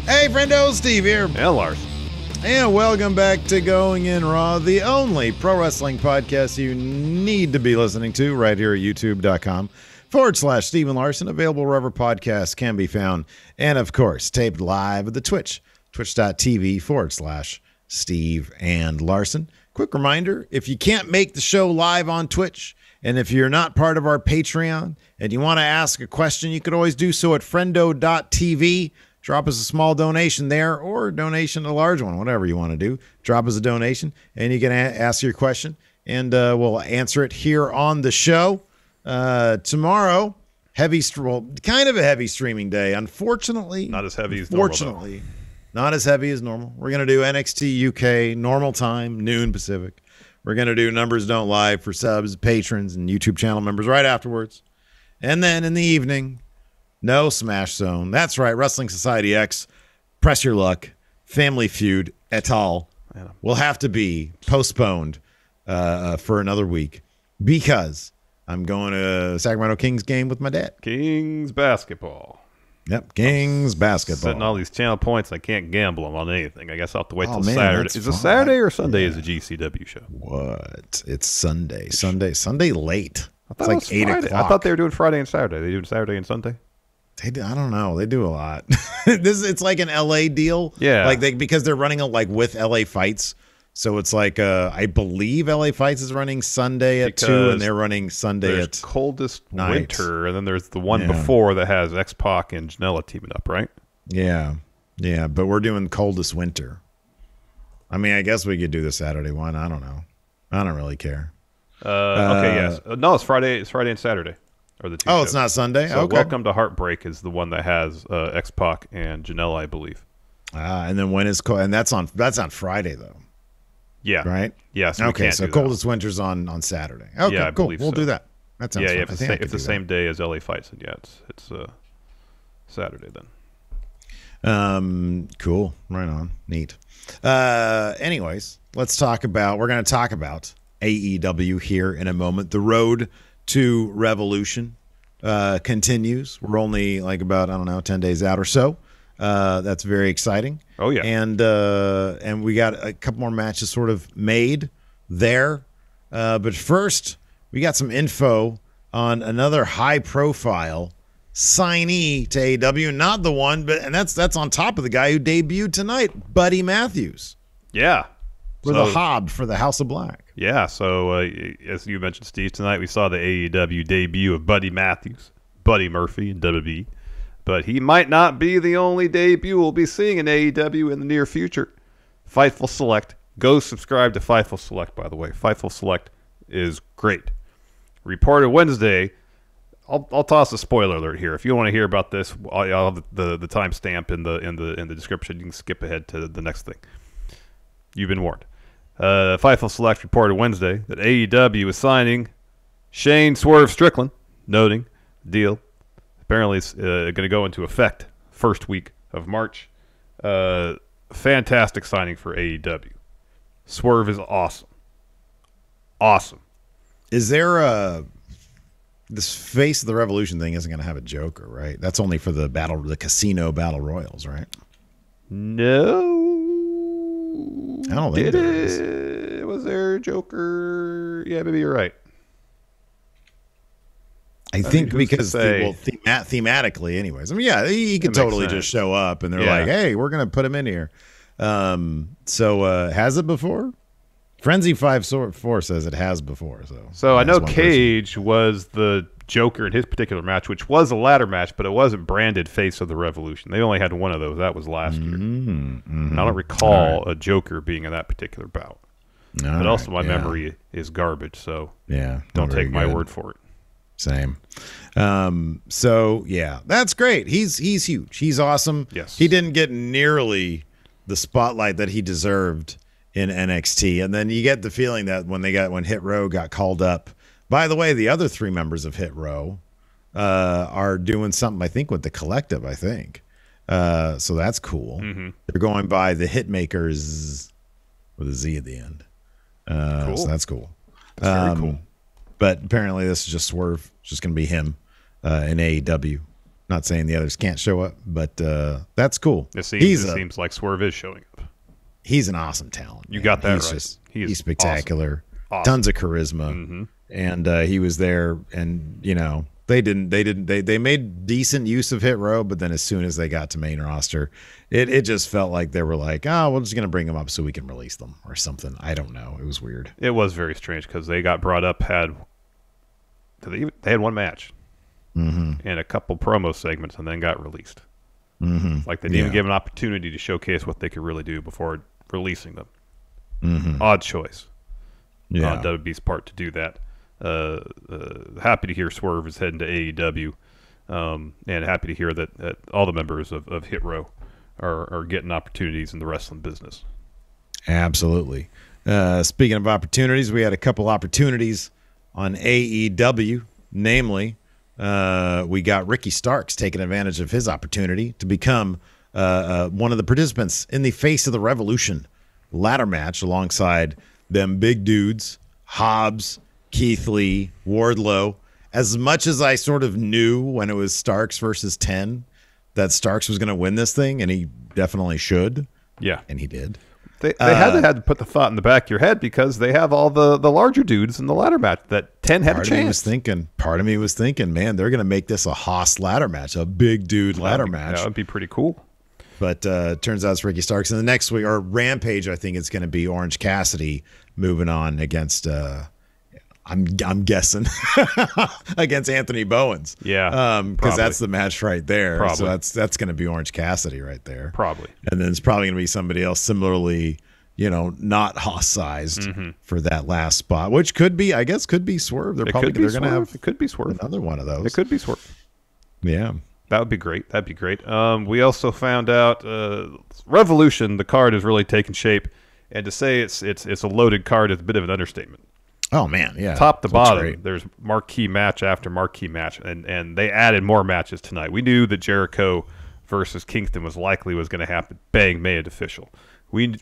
Hey, friendo, Steve here. And Larson. And welcome back to Going In Raw, the only pro wrestling podcast you need to be listening to right here at youtube.com/Stephen Larson, available wherever podcasts can be found. And, of course, taped live at the Twitch, twitch.tv/Steve and Larson. Quick reminder, if you can't make the show live on Twitch, and if you're not part of our Patreon and you want to ask a question, you could always do so at friendo.tv. Drop us a small donation there, or a donation, a large one, whatever you want to do. Drop us a donation, and you can ask your question, and we'll answer it here on the show. Tomorrow, kind of a heavy streaming day. Unfortunately, not as heavy as normal. Not as heavy as normal. We're going to do NXT UK normal time, noon Pacific. We're going to do Numbers Don't Lie for subs, patrons, and YouTube channel members right afterwards. And then in the evening, no Smash Zone. That's right. Wrestling Society X, Press Your Luck, Family Feud, et al. Will have to be postponed for another week because I'm going to Sacramento Kings game with my dad. Kings basketball. Yep, Kings basketball. Setting all these channel points. I can't gamble them on anything. I guess I'll have to wait till man, Saturday. Is it Saturday or Sunday is a GCW show? What? It's Sunday. Sunday late. It's like 8 o'clock. I thought they were doing Friday and Saturday. They doing Saturday and Sunday? I don't know. They do a lot. It's like an LA deal. Yeah. Like because they're running with LA Fights. So it's like I believe LA Fights is running Sunday at 2 and they're running Sunday at Coldest night. Winter, and then there's the one before that has X-Pac and Janela teaming up, right? Yeah. Yeah, but we're doing Coldest Winter. I mean, I guess we could do the Saturday one. I don't know. I don't really care. Okay, yes. No, it's Friday. It's Friday and Saturday. Or the two shows. It's not Sunday? So okay. Welcome to Heartbreak is the one that has X-Pac and Janela, I believe. And then when is and that's on Friday though. Yeah. Right? Yeah. So okay, so Coldest Winter's on Saturday. Okay, yeah, cool. We'll do that. That sounds fun. If it's the same day as LA Fights, then it's Saturday then. Cool. Right on. Neat. Anyways, we're going to talk about AEW here in a moment. The road to Revolution continues. We're only about 10 days out or so. That's very exciting. Oh yeah, and we got a couple more matches sort of made there. But first, we got some info on another high-profile signee to AEW. Not the one, and that's on top of the guy who debuted tonight, Buddy Matthews. Yeah. For the Hob for the House of Black. Yeah, so as you mentioned, Steve, tonight we saw the AEW debut of Buddy Matthews, Buddy Murphy in WWE. But he might not be the only debut we'll be seeing in AEW in the near future. Fightful Select. Go subscribe to Fightful Select, by the way. Fightful Select is great. Reported Wednesday. I'll toss a spoiler alert here. If you want to hear about this, I'll have the timestamp in the description. You can skip ahead to the next thing. You've been warned. Fightful Select reported Wednesday that AEW is signing Shane Swerve Strickland, noting deal. Apparently, it's going to go into effect first week of March. Fantastic signing for AEW. Swerve is awesome. Awesome. Is there this Face of the Revolution thing isn't going to have a Joker, right? That's only for the casino battle royals, right? No. I don't think there is. Was there a Joker? Yeah, maybe you're right. I think because thematically, anyways. I mean, yeah, he could totally just show up, and they're like, "Hey, we're gonna put him in here." So has it before? Frenzy 5-4 says it has before. So I know Cage was the Joker in his particular match, which was a ladder match, but it wasn't branded Face of the Revolution. They only had one of those. That was last year. Mm-hmm. I don't recall a Joker being in that particular bout. But also my memory is garbage, so don't take my word for it. Same. So yeah, that's great. He's huge. He's awesome. Yes. He didn't get nearly the spotlight that he deserved in NXT. And then you get the feeling that when Hit Row got called up. By the way, the other three members of Hit Row are doing something, I think, with the Collective, I think. So that's cool. Mm-hmm. They're going by the Hitmakers with a Z at the end. Cool. So that's cool. That's very cool. But apparently this is just Swerve. It's just going to be him in AEW. Not saying the others can't show up, but that's cool. It seems like Swerve is showing up. He's an awesome talent. You got that he's right. He's spectacular. Awesome. Tons of charisma. And he was there, and they made decent use of Hit Row, but then as soon as they got to main roster, it just felt like they were like, oh, we're just gonna bring them up so we can release them or something. I don't know. It was weird. It was very strange because they got brought up, they had one match and a couple promo segments, and then got released. Like they didn't even give an opportunity to showcase what they could really do before releasing them. Odd choice on WWE's part to do that. Happy to hear Swerve is heading to AEW, and happy to hear that all the members of Hit Row are getting opportunities in the wrestling business. Absolutely. Speaking of opportunities, we had a couple opportunities on AEW. Namely, we got Ricky Starks taking advantage of his opportunity to become one of the participants in the Face of the Revolution ladder match alongside them big dudes, Hobbs, Keith Lee, Wardlow. As much as I sort of knew when it was Starks versus 10 that Starks was going to win this thing, and he definitely should. Yeah. And he did. They had to put the thought in the back of your head because they have all the larger dudes in the ladder match that 10 had a chance. Part of me was thinking, man, they're going to make this a Haas ladder match, a big dude ladder match. That would be pretty cool. But turns out it's Ricky Starks. And the next week, or Rampage, I think it's going to be Orange Cassidy moving on against, I'm guessing, against Anthony Bowens. Yeah. Because that's the match right there. Probably. So that's going to be Orange Cassidy right there. Probably. And then it's probably going to be somebody else similarly, not Haas-sized for that last spot, which could be Swerve. They're going to have it could be Swerve. Another one of those. It could be Swerve. Yeah. That would be great. That'd be great. We also found out Revolution, the card is really taking shape, and to say it's a loaded card is a bit of an understatement. Oh man, yeah. Top to bottom, there's marquee match after marquee match, and they added more matches tonight. We knew that Jericho versus Kingston was going to happen. Bang, made it official. We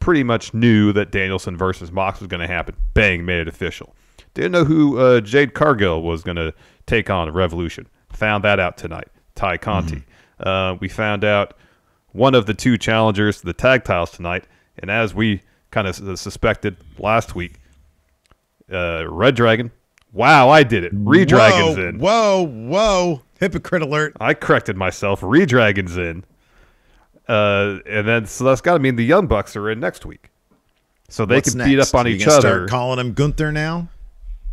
pretty much knew that Danielson versus Mox was going to happen. Bang, made it official. Didn't know who Jade Cargill was going to take on Revolution. Found that out tonight. Ty Conti. We found out one of the two challengers to the tag titles tonight, and as we kind of suspected last week, Red Dragon. Wow, I did it. Redragon's in. Whoa. Hypocrite alert. I corrected myself. Redragon's in. And then, so that's got to mean the Young Bucks are in next week. So they can beat up on each other. Start calling him Gunther now?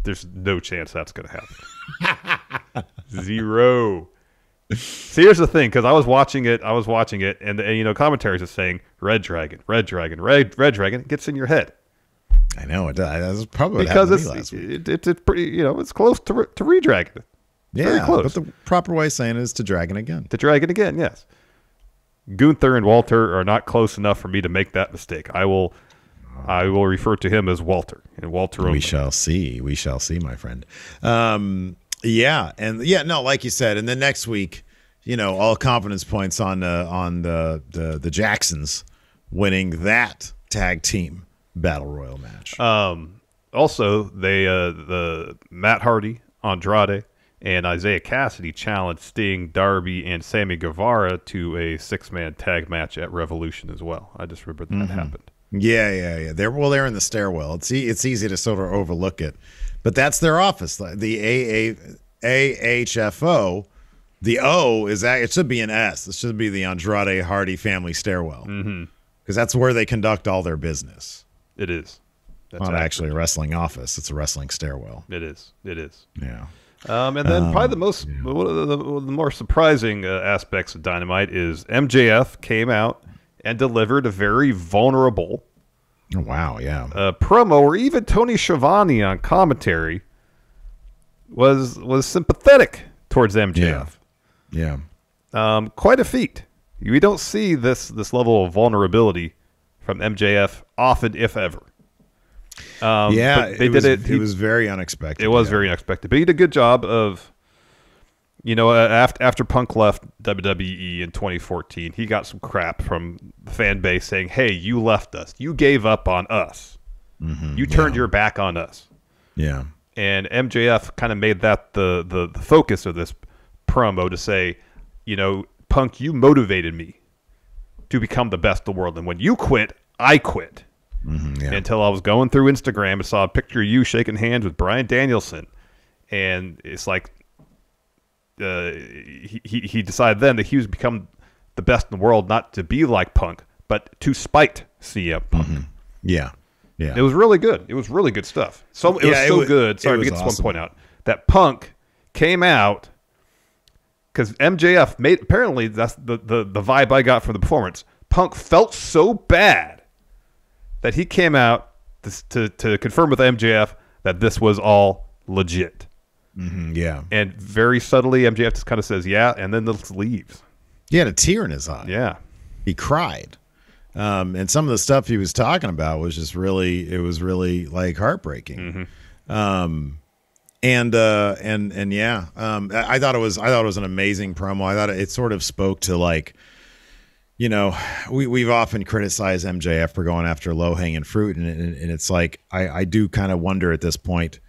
There's no chance that's going to happen. Zero. See, here's the thing, because I was watching it, and commentaries are saying Red Dragon gets in your head. I know it does. That's probably because it's pretty, it's close to Redragon. Yeah, very close. But the proper way of saying it is to Dragon again. To Dragon again, yes. Gunther and Walter are not close enough for me to make that mistake. I will refer to him as Walter, and Walter only. We shall see, my friend. Like you said, and then next week, all confidence points on the Jacksons winning that tag team battle royal match. Also, the Matt Hardy, Andrade, and Isaiah Cassidy challenged Sting, Darby, and Sammy Guevara to a 6-man tag match at Revolution as well. I just remembered that happened. Yeah. They're in the stairwell. It's easy to sort of overlook it, but that's their office. The AHFO. The O it should be an S. It should be the Andrade Hardy family stairwell, because that's where they conduct all their business. It is. That's not actually a wrestling office. It's a wrestling stairwell. It is. Yeah. And then probably one of the more surprising aspects of Dynamite is MJF came out and delivered a very vulnerable promo, or even Tony Schiavone on commentary was sympathetic towards MJF. Yeah. Quite a feat. We don't see this level of vulnerability from MJF often, if ever. It was very unexpected. It was very unexpected, but he did a good job of, after Punk left WWE in 2014, he got some crap from the fan base saying, "Hey, you left us. You gave up on us. You turned your back on us." Yeah. And MJF kind of made that the focus of this promo to say, Punk, you motivated me to become the best in the world. And when you quit, I quit. Until I was going through Instagram and saw a picture of you shaking hands with Bryan Danielson. And it's like he decided then that he was become the best in the world, not to be like Punk, but to spite CM Punk. Yeah. It was really good. It was really good stuff. It was so good. Sorry to get this one point out. That Punk came out because MJF made, apparently that's the vibe I got from the performance. Punk felt so bad that he came out to confirm with MJF that this was all legit. Yeah. And very subtly, MJF just kind of says, yeah, and then just leaves. He had a tear in his eye. Yeah. He cried. And some of the stuff he was talking about was just really like heartbreaking. I thought it was an amazing promo. I thought it sort of spoke to, like, we've often criticized MJF for going after low hanging fruit. And it's like, I do kind of wonder at this point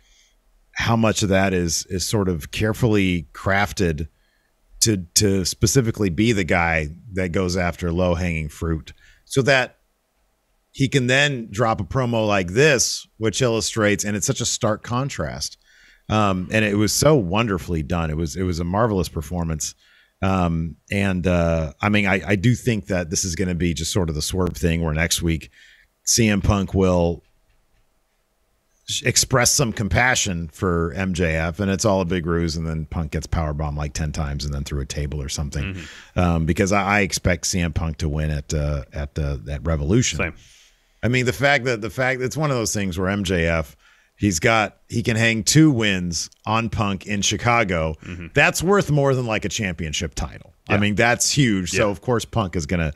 how much of that is sort of carefully crafted to specifically be the guy that goes after low hanging fruit, so that he can then drop a promo like this, which illustrates, and it's such a stark contrast. And it was so wonderfully done. It was a marvelous performance. I mean, I do think that this is going to be just sort of the swerve thing where next week CM Punk will express some compassion for MJF, and it's all a big ruse, and then Punk gets powerbombed like 10 times and then through a table or something. Because I expect CM Punk to win at Revolution. Same. I mean, the fact it's one of those things where MJF, he can hang 2 wins on Punk in Chicago. That's worth more than like a championship title. Yeah. I mean, that's huge. Yeah. So of course Punk is gonna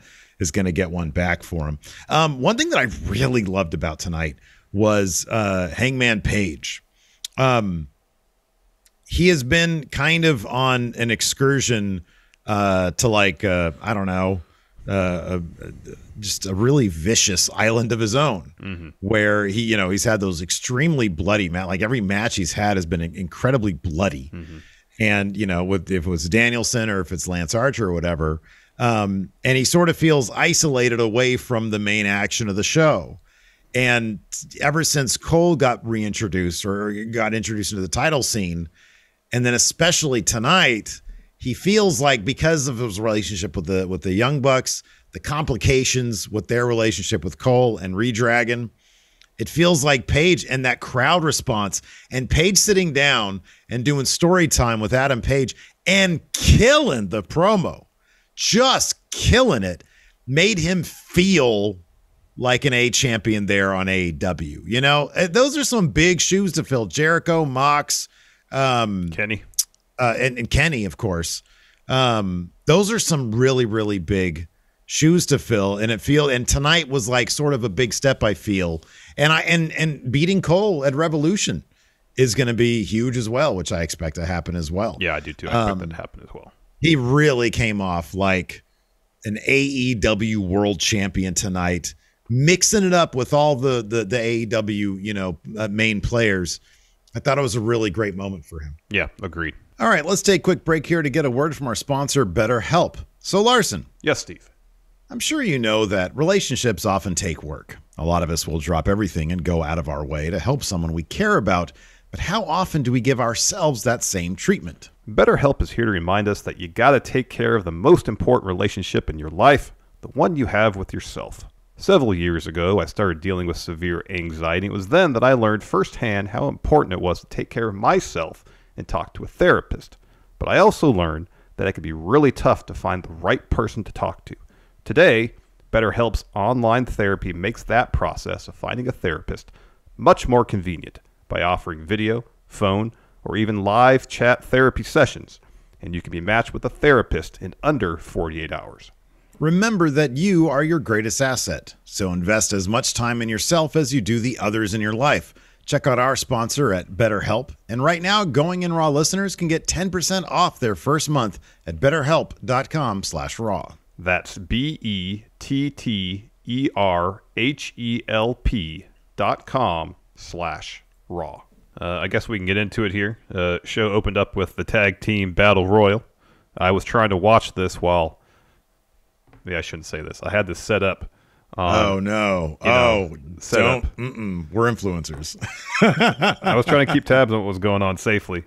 get one back for him. One thing that I really loved about tonight was Hangman Page. He has been kind of on an excursion to like I don't know, just a really vicious island of his own, where he's had those extremely bloody like every match he's had has been incredibly bloody, and if it was Danielson or if it's Lance Archer or whatever, and he sort of feels isolated away from the main action of the show. And ever since Cole got reintroduced or got introduced into the title scene, and then especially tonight, he feels like, because of his relationship with the Young Bucks, the complications with their relationship with Cole and Redragon, it feels like Page and that crowd response, and Page sitting down and doing story time with Adam Page and killing the promo, just killing it, made him feel like an A champion there on AEW. Those are some big shoes to fill. Jericho, Mox, Kenny, and Kenny, of course. Those are some really, really big shoes to fill. And tonight was like sort of a big step, I feel. And beating Cole at Revolution is going to be huge as well, which I expect to happen as well. Yeah, I do too. I expect that to happen as well. He really came off like an AEW world champion tonight, mixing it up with all the AEW, main players. I thought it was a really great moment for him. Yeah, agreed. All right, let's take a quick break here to get a word from our sponsor, BetterHelp. So, Larson. Yes, Steve. I'm sure you know that relationships often take work. A lot of us will drop everything and go out of our way to help someone we care about. But how often do we give ourselves that same treatment? BetterHelp is here to remind us that you got to take care of the most important relationship in your life, the one you have with yourself. Several years ago, I started dealing with severe anxiety. It was then that I learned firsthand how important it was to take care of myself and talk to a therapist. But I also learned that it could be really tough to find the right person to talk to. Today, BetterHelp's online therapy makes that process of finding a therapist much more convenient by offering video, phone, or even live chat therapy sessions. And you can be matched with a therapist in under 48 hours. Remember that you are your greatest asset, so invest as much time in yourself as you do the others in your life. Check out our sponsor at BetterHelp, and right now, Going In Raw listeners can get 10% off their first month at betterhelp.com/raw. That's BETTERHELP.com/raw. I guess we can get into it here. Show opened up with the tag team battle royal. I was trying to watch this while. Yeah, I shouldn't say this. I had this set up. Oh no! Set up. We're influencers. I was trying to keep tabs on what was going on safely.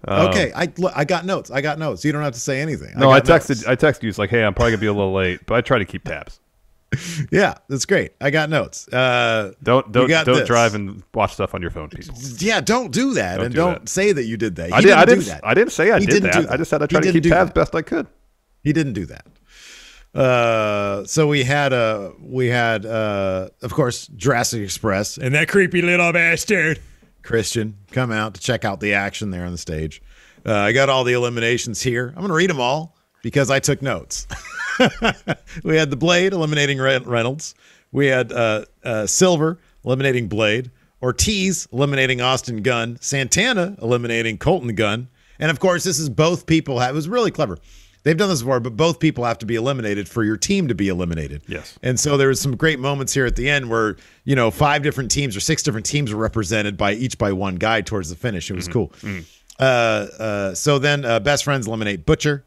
Okay, I got notes. You don't have to say anything. No, I texted you. It's like, hey, I'm probably gonna be a little late, but I try to keep tabs. Yeah, that's great. I got notes. Don't drive and watch stuff on your phone, people. Yeah, don't do that, don't say that you did that. I didn't say I did that. I just had to try to keep tabs best I could. He didn't do that. So we had of course Jurassic Express and that creepy little bastard Christian come out to check out the action there on the stage. I got all the eliminations here. I'm gonna read them all because I took notes. We had the Blade eliminating Reynolds. We had Silver eliminating Blade. Ortiz eliminating Austin Gunn. Santana eliminating Colton Gunn. And of course, this is both people. It was really clever. They've done this before, but both people have to be eliminated for your team to be eliminated. Yes. And so there was some great moments here at the end where, 5 different teams or 6 different teams were represented by one guy towards the finish. It was cool. So then Best Friends eliminate Butcher.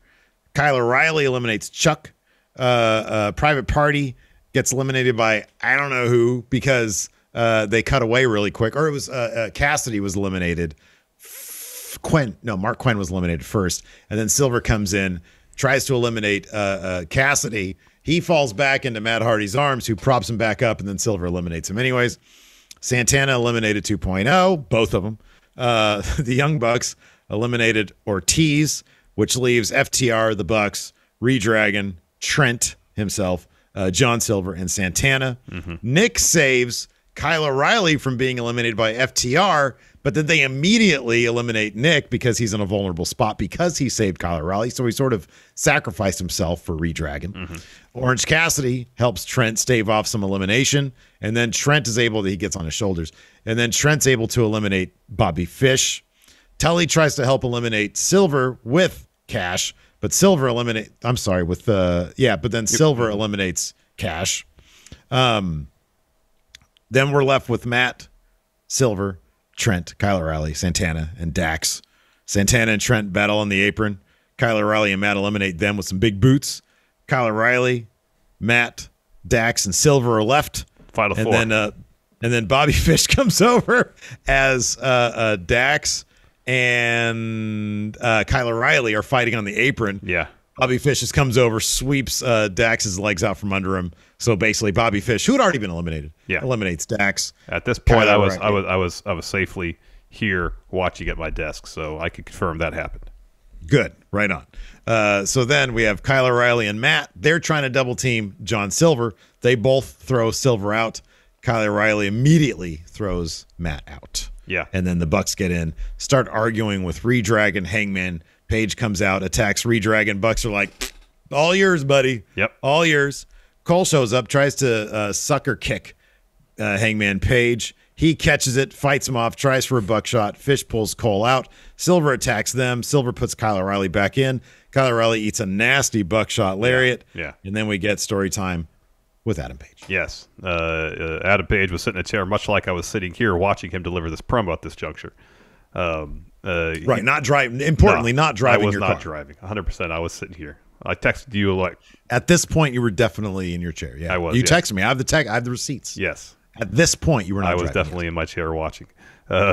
Kyle O'Reilly eliminates Chuck. Private Party gets eliminated by I don't know who because they cut away really quick. Or it was Cassidy was eliminated. Mark Quinn was eliminated first. And then Silver comes in. Tries to eliminate Cassidy. He falls back into Matt Hardy's arms, who props him back up, and then Silver eliminates him anyways. Santana eliminated 2.0, both of them. The Young Bucks eliminated Ortiz, which leaves FTR, the Bucks, Redragon, Trent himself, John Silver, and Santana. Nick saves Kyle O'Reilly from being eliminated by FTR, but then they immediately eliminate Nick because he's in a vulnerable spot because he saved Kyle O'Reilly. So he sort of sacrificed himself for Redragon. Orange Cassidy helps Trent stave off some elimination. And then Trent is able to, he gets on his shoulders. And then Trent's able to eliminate Bobby Fish. Tully tries to help eliminate Silver with Cash, but Silver Silver eliminates Cash. Then we're left with Matt, Silver, Trent, Kyle O'Reilly, Santana, and Dax. Santana and Trent battle on the apron. Kyle O'Reilly and Matt eliminate them with some big boots. Kyle O'Reilly, Matt, Dax, and Silver are left. Final four. And then Bobby Fish comes over as Dax and Kyle O'Reilly are fighting on the apron. Yeah. Bobby Fish just comes over, sweeps Dax's legs out from under him. So basically, Bobby Fish, who had already been eliminated, eliminates Dax. At this point, I was safely here watching at my desk, so I could confirm that happened. Good, right on. So then we have Kyle O'Reilly and Matt. They're trying to double team John Silver. They both throw Silver out. Kyle O'Reilly immediately throws Matt out. Yeah, and then the Bucks get in, start arguing with Redragon, Hangman. Page comes out, attacks Redragon. Bucks are like, all yours, buddy. Yep. All yours. Cole shows up, tries to sucker kick Hangman Page. He catches it, fights him off, tries for a buckshot. Fish pulls Cole out. Silver attacks them. Silver puts Kyle O'Reilly back in. Kyle O'Reilly eats a nasty buckshot lariat. Yeah. And then we get story time with Adam Page. Yes. Adam Page was sitting in a chair, much like I was sitting here watching him deliver this promo at this juncture. Right, not driving. Importantly, not driving. I was your not car. driving. 100%. I was sitting here. I texted you like. At this point, you were definitely in your chair. Yeah, I was. You texted me. I have the receipts. Yes. At this point, you were not. I was definitely in my chair watching.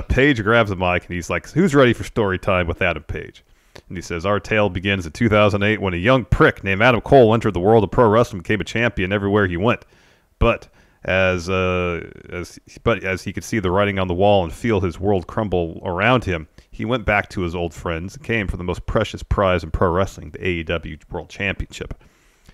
Page grabs the mic and he's like, "Who's ready for story time with Adam Page?" And he says, "Our tale begins in 2008 when a young prick named Adam Cole entered the world of pro wrestling and became a champion everywhere he went. But as he could see the writing on the wall and feel his world crumble around him, he went back to his old friends and came for the most precious prize in pro wrestling, the AEW World Championship.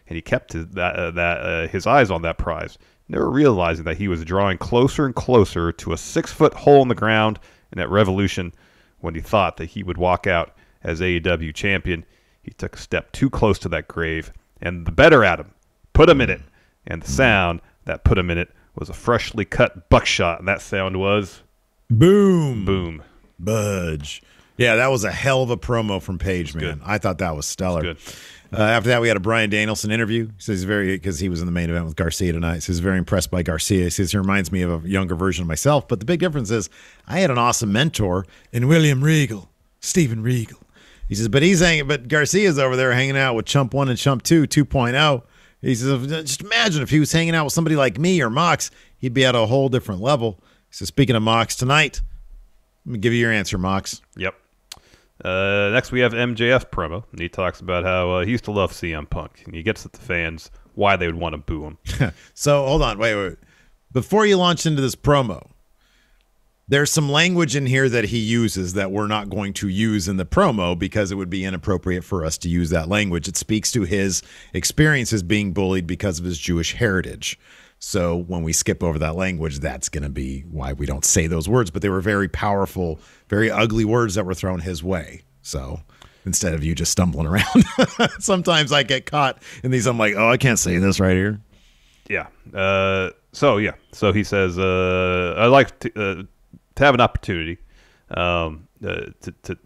And he kept his eyes on that prize, never realizing that he was drawing closer and closer to a 6-foot hole in the ground. And at Revolution, when he thought that he would walk out as AEW champion, he took a step too close to that grave. And the better Adam put him in it. And the sound that put him in it was a freshly cut buckshot. And that sound was... boom. Boom. Budge. Yeah, that was a hell of a promo from Page, man. I thought that was stellar. Good. After that, we had a Bryan Danielson interview. He says because he was in the main event with Garcia tonight. He says very impressed by Garcia. He says he reminds me of a younger version of myself. But the big difference is I had an awesome mentor in William Regal, Steven Regal. He says, but Garcia's over there hanging out with Chump 1 and Chump 2, 2.0. He says, just imagine if he was hanging out with somebody like me or Mox, he'd be at a whole different level. He says, speaking of Mox tonight, let me give you your answer, Mox. Yep. Next, we have MJF promo. And he talks about how he used to love CM Punk. And he gets at the fans why they would want to boo him. So, hold on. Wait. Before you launch into this promo, there's some language in here that he uses that we're not going to use in the promo because it would be inappropriate for us to use that language. It speaks to his experiences being bullied because of his Jewish heritage. So when we skip over that language, that's going to be why we don't say those words. But they were very powerful, very ugly words that were thrown his way. So instead of you just stumbling around, sometimes I get caught in these. I'm like, oh, I can't say this right here. Yeah. So he says, I like to have an opportunity to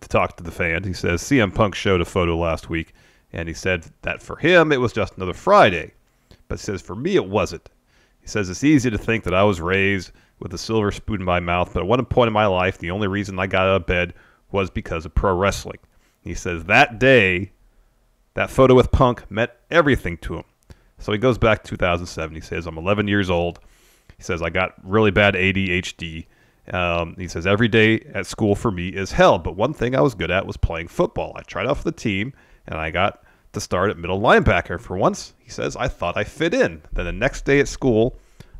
talk to the fans. He says CM Punk showed a photo last week, and he said that for him it was just another Friday. But he says for me it wasn't. He says it's easy to think that I was raised with a silver spoon in my mouth, but at one point in my life, the only reason I got out of bed was because of pro wrestling. He says that day, that photo with Punk meant everything to him. So he goes back to 2007. He says, I'm 11 years old. He says, I got really bad ADHD. He says, every day at school for me is hell, but one thing I was good at was playing football. I tried out for the team, and I got to start at middle linebacker. For once, he says, I thought I fit in. Then the next day at school,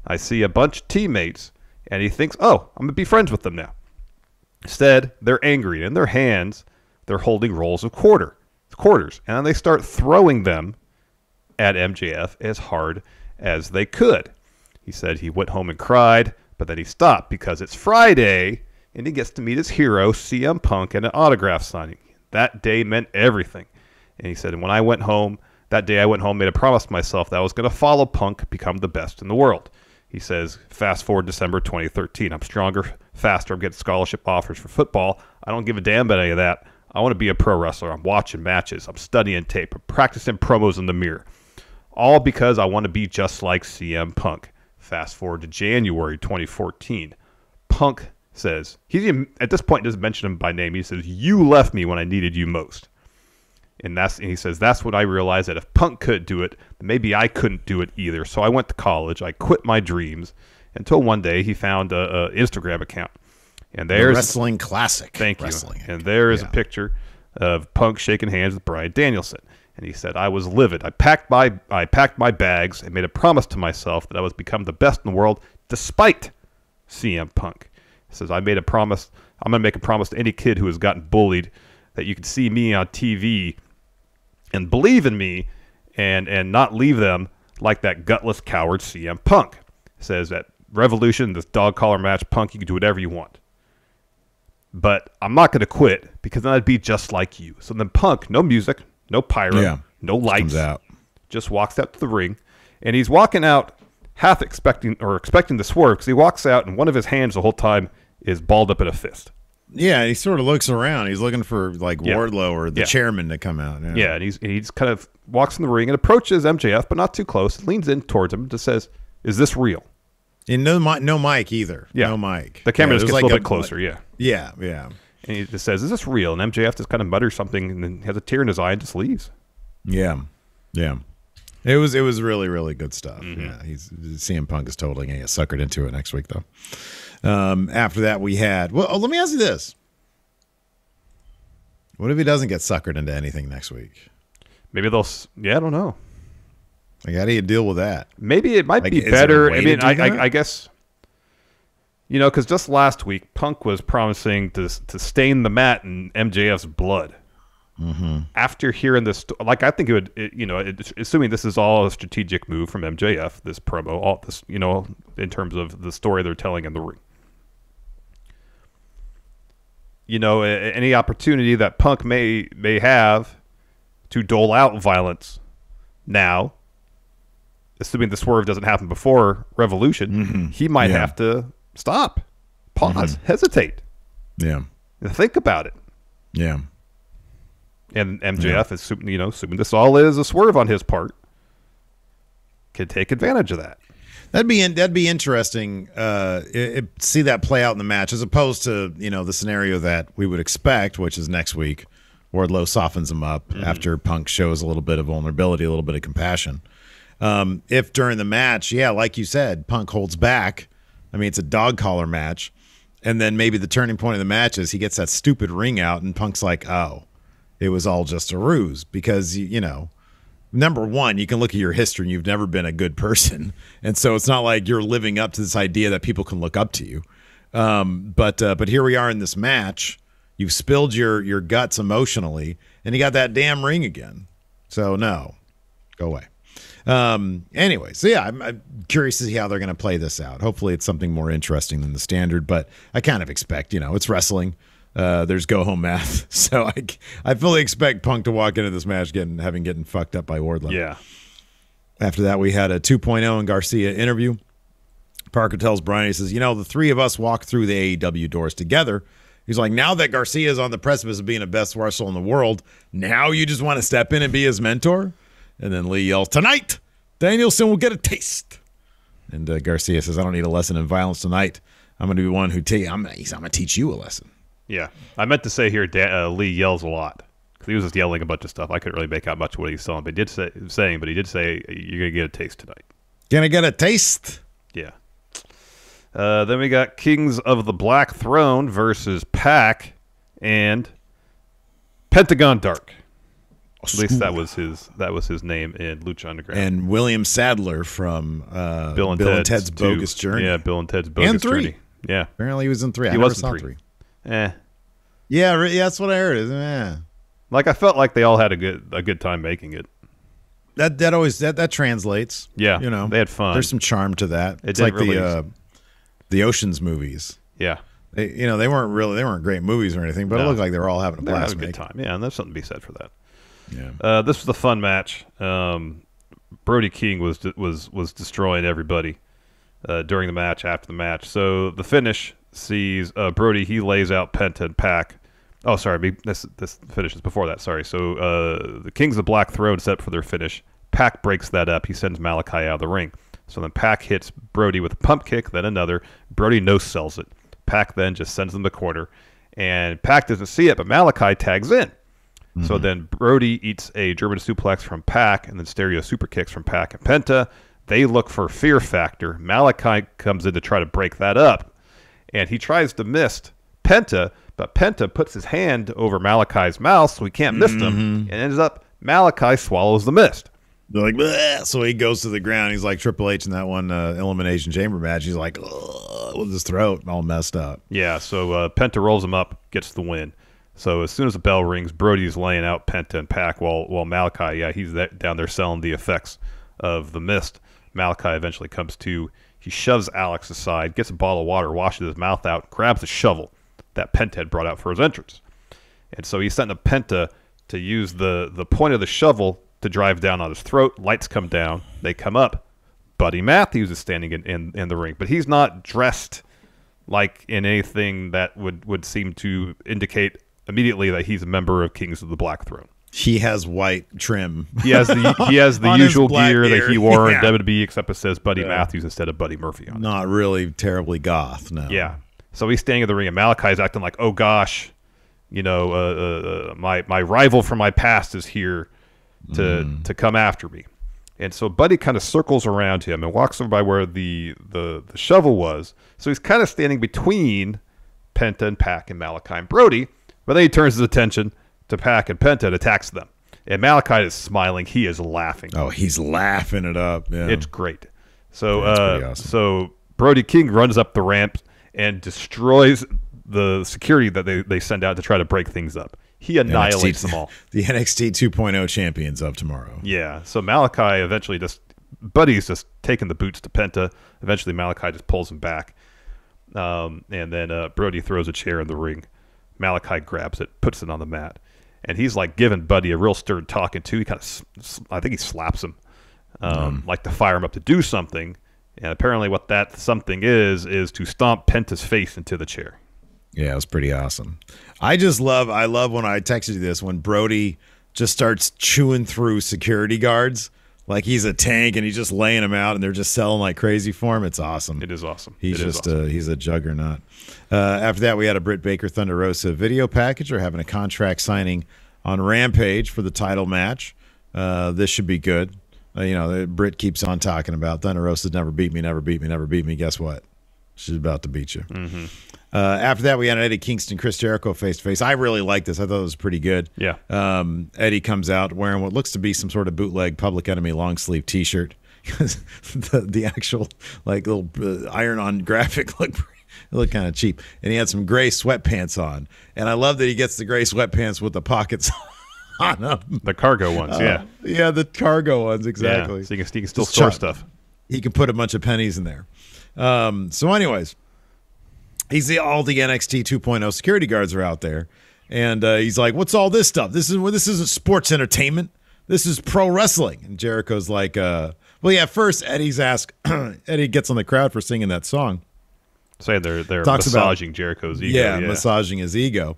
I see a bunch of teammates, and he thinks, oh, I'm going to be friends with them now. Instead, they're angry. In their hands, they're holding rolls of quarters, and they start throwing them at MJF as hard as they could. He said he went home and cried, but then he stopped because it's Friday, and he gets to meet his hero, CM Punk, at an autograph signing. That day meant everything. And he said, when I went home, that day I went home, made a promise to myself that I was going to follow Punk, become the best in the world. He says, fast forward December 2013. I'm stronger, faster. I'm getting scholarship offers for football. I don't give a damn about any of that. I want to be a pro wrestler. I'm watching matches. I'm studying tape. I'm practicing promos in the mirror. All because I want to be just like CM Punk. Fast forward to January 2014. Punk says, he at this point doesn't mention him by name. He says, you left me when I needed you most. And he says, that's when I realized that if Punk could do it, maybe I couldn't do it either. So I went to college. I quit my dreams until one day he found an Instagram account. And there's Wrestling Classic. Thank you. Wrestling. And there is a picture of Punk shaking hands with Bryan Danielson. And he said, I was livid. I packed my bags and made a promise to myself that I was become the best in the world despite CM Punk. He says, I made a promise. I'm going to make a promise to any kid who has gotten bullied that you can see me on TV and believe in me and not leave them like that gutless coward CM Punk. He says that Revolution, this dog collar match, Punk, you can do whatever you want. But I'm not going to quit because then I'd be just like you. So then Punk, no music, no pyro, no lights, just walks out to the ring. And he's walking out half expecting to swerve because he walks out and one of his hands the whole time is balled up in a fist. Yeah, he sort of looks around. He's looking for like Wardlow or the chairman to come out. Yeah, and he's kind of walks in the ring and approaches MJF, but not too close. Leans in towards him and just says, is this real? And no mic either. Yeah. No mic. The camera just gets a little bit closer, Yeah. And he just says, is this real? And MJF just kind of mutters something and then has a tear in his eye and just leaves. Yeah. It was really, really good stuff. Mm-hmm. Yeah, CM Punk is totally going to get suckered into it next week, though. After that, we had... Well, let me ask you this. What if he doesn't get suckered into anything next week? Maybe they'll... Yeah, I don't know. Like, how do you deal with that? Maybe it might be better. I mean, I guess... You know, because just last week, Punk was promising to stain the mat in MJF's blood. Mm-hmm. After hearing this, like, I think it would, assuming this is all a strategic move from MJF, this promo, all this, in terms of the story they're telling in the ring. Any opportunity that Punk may have to dole out violence now, assuming the swerve doesn't happen before Revolution, he might have to stop, pause, hesitate. Yeah. And think about it. Yeah. And MJF, assuming this all is a swerve on his part, can take advantage of that. That'd be interesting. See that play out in the match, as opposed to the scenario that we would expect, which is next week, Wardlow softens him up after Punk shows a little bit of vulnerability, a little bit of compassion. If during the match, like you said, Punk holds back, I mean, it's a dog collar match, and then maybe the turning point of the match is he gets that stupid ring out, and Punk's like, oh, it was all just a ruse. Because, number one, you can look at your history and you've never been a good person. And so it's not like you're living up to this idea that people can look up to you. But here we are in this match. You've spilled your guts emotionally, and you got that damn ring again. So no, go away. Anyway, so I'm curious to see how they're going to play this out. Hopefully it's something more interesting than the standard, but I kind of expect, it's wrestling. There's go home math. So I fully expect Punk to walk into this match getting fucked up by Wardlow. Yeah. After that, we had a 2.0 and Garcia interview. Parker tells Brian, he says, the three of us walked through the AEW doors together. He's like, now that Garcia is on the precipice of being the best wrestler in the world, now you just want to step in and be his mentor? And then Lee yells, tonight, Danielson will get a taste. And Garcia says, I don't need a lesson in violence tonight. I'm going to be one who I'm going to teach you a lesson. Yeah. I meant to say here, Lee yells a lot. Because he was just yelling a bunch of stuff. I couldn't really make out much of what he's saying, but he did say, you're going to get a taste tonight. Gonna get a taste? Yeah. Then we got Kings of the Black Throne versus Pac and Pentagon Dark. At least that was his name in Lucha Underground. And William Sadler from Bill and Ted's Bogus Journey. Yeah, Bill and Ted's Bogus Journey. Yeah. Apparently he was in 3. He was in 3. Yeah, that's what I heard. Like I felt like they all had a good time making it. That always translates. Yeah, they had fun. There's some charm to that. It's like the Ocean's movies. Yeah, they weren't great movies or anything, but it looked like they were all having a blast. They had a good time. Yeah, and there's something to be said for that. Yeah. This was a fun match. Brody King was destroying everybody during the match, after the match. So the finish sees Brody. He lays out Penta and Pac. Oh, sorry. This finishes before that. Sorry. So the Kings of Black Throne set for their finish. Pac breaks that up. He sends Malachi out of the ring. So then Pac hits Brody with a pump kick, then another. Brody no-sells it. Pac then just sends him the corner. And Pac doesn't see it, but Malachi tags in. Mm-hmm. So then Brody eats a German suplex from Pac and then stereo super kicks from Pac and Penta. They look for Fear Factor. Malachi comes in to try to break that up. And he tries to miss Penta, but Penta puts his hand over Malachi's mouth so he can't miss them. And ends up Malachi swallows the mist. They're like, bleh. So he goes to the ground. He's like Triple H in that one Elimination Chamber match. He's like, with his throat all messed up. Yeah, so Penta rolls him up, gets the win. So as soon as the bell rings, Brody's laying out Penta and Pac while Malachi, he's down there selling the effects of the mist. Malachi eventually comes to. He shoves Alex aside, gets a bottle of water, washes his mouth out, grabs the shovel that Penta had brought out for his entrance. And so he's sending Penta to use the point of the shovel to drive down on his throat. Lights come down. They come up. Buddy Matthews is standing in the ring, but he's not dressed like in anything that would seem to indicate immediately that he's a member of Kings of the Black Throne. He has white trim. He has the usual gear that he wore in WWE, except it says Buddy Matthews instead of Buddy Murphy on it. Not really terribly goth, no. Yeah. So he's standing in the ring, and Malachi's acting like, oh gosh, my rival from my past is here to come after me. And so Buddy kind of circles around him and walks over by where the shovel was. So he's kind of standing between Penta and Pac and Malachi and Brody, but then he turns his attention to Pac and Penta and attacks them. And Malachi is smiling. He is laughing. Oh, he's laughing it up. Yeah. It's great. So, awesome. So Brody King runs up the ramp and destroys the security that they send out to try to break things up. He annihilates them all. The NXT 2.0 champions of tomorrow. Yeah. So Malachi eventually Buddy's just taking the boots to Penta. Eventually Malachi just pulls him back. And then Brody throws a chair in the ring. Malachi grabs it, puts it on the mat. And he's like giving Buddy a real stern talking to. He kind of, I think he slaps him, like to fire him up to do something. And apparently what that something is to stomp Penta's face into the chair. Yeah, it was pretty awesome. I love when I texted you this, when Brody just starts chewing through security guards like he's a tank and he's just laying them out and they're just selling like crazy for him. It's awesome. It is awesome. He's a juggernaut. After that, we had a Britt Baker Thunder Rosa video package. They're having a contract signing on Rampage for the title match. This should be good. Britt keeps on talking about Thunder Rosa's never beat me, never beat me, never beat me. Guess what? She's about to beat you. Mm-hmm. After that, we had Eddie Kingston, Chris Jericho face-to-face. I really like this. I thought it was pretty good. Yeah. Eddie comes out wearing what looks to be some sort of bootleg Public Enemy long-sleeve T-shirt. the actual little iron-on graphic looked kind of cheap. And he had some gray sweatpants on. And I love that he gets the gray sweatpants with the pockets on them. The cargo ones, yeah. Yeah, the cargo ones, exactly. Yeah, so you can still store stuff. He can put a bunch of pennies in there. So anyways, all the NXT 2.0 security guards are out there. And he's like, what's all this stuff? This isn't sports entertainment. This is pro wrestling. And Jericho's like, first Eddie gets on the crowd for singing that song. Say they're massaging Jericho's ego. Yeah, massaging his ego.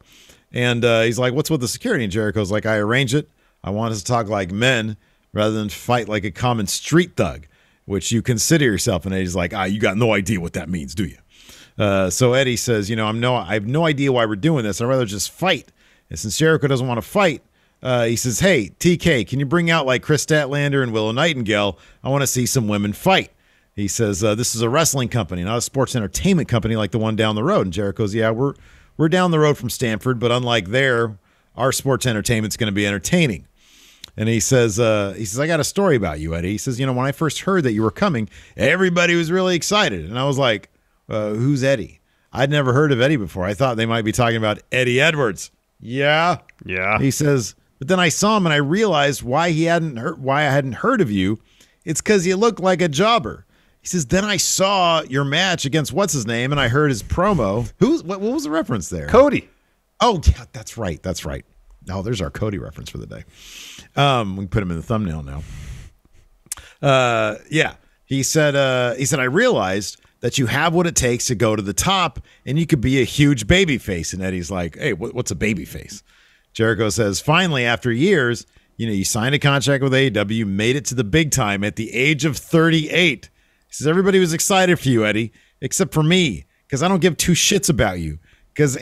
And he's like, what's with the security? And Jericho's like, I arrange it. I want us to talk like men rather than fight like a common street thug, which you consider yourself. And Eddie's like, you got no idea what that means, do you? So Eddie says, I have no idea why we're doing this. I'd rather just fight. And since Jericho doesn't want to fight, he says, hey, TK, can you bring out like Chris Statlander and Willow Nightingale? I want to see some women fight. He says, this is a wrestling company, not a sports entertainment company like the one down the road. And Jericho's, yeah, we're down the road from Stanford, but unlike our sports entertainment's going to be entertaining. And he says, I got a story about you, Eddie. He says, when I first heard that you were coming, everybody was really excited. And I was like, who's Eddie? I'd never heard of Eddie before. I thought they might be talking about Eddie Edwards. Yeah. He says, but then I saw him and I realized why I hadn't heard of you. It's because you look like a jobber. He says, then I saw your match against what's his name, and I heard his promo. What was the reference there? Cody. Oh, yeah, that's right. Oh, there's our Cody reference for the day. We can put him in the thumbnail now. Yeah. He said, I realized that you have what it takes to go to the top, and you could be a huge baby face. And Eddie's like, hey, what's a baby face? Jericho says, finally, after years, you signed a contract with AEW, made it to the big time at the age of 38. He says, everybody was excited for you, Eddie, except for me, because I don't give two shits about you.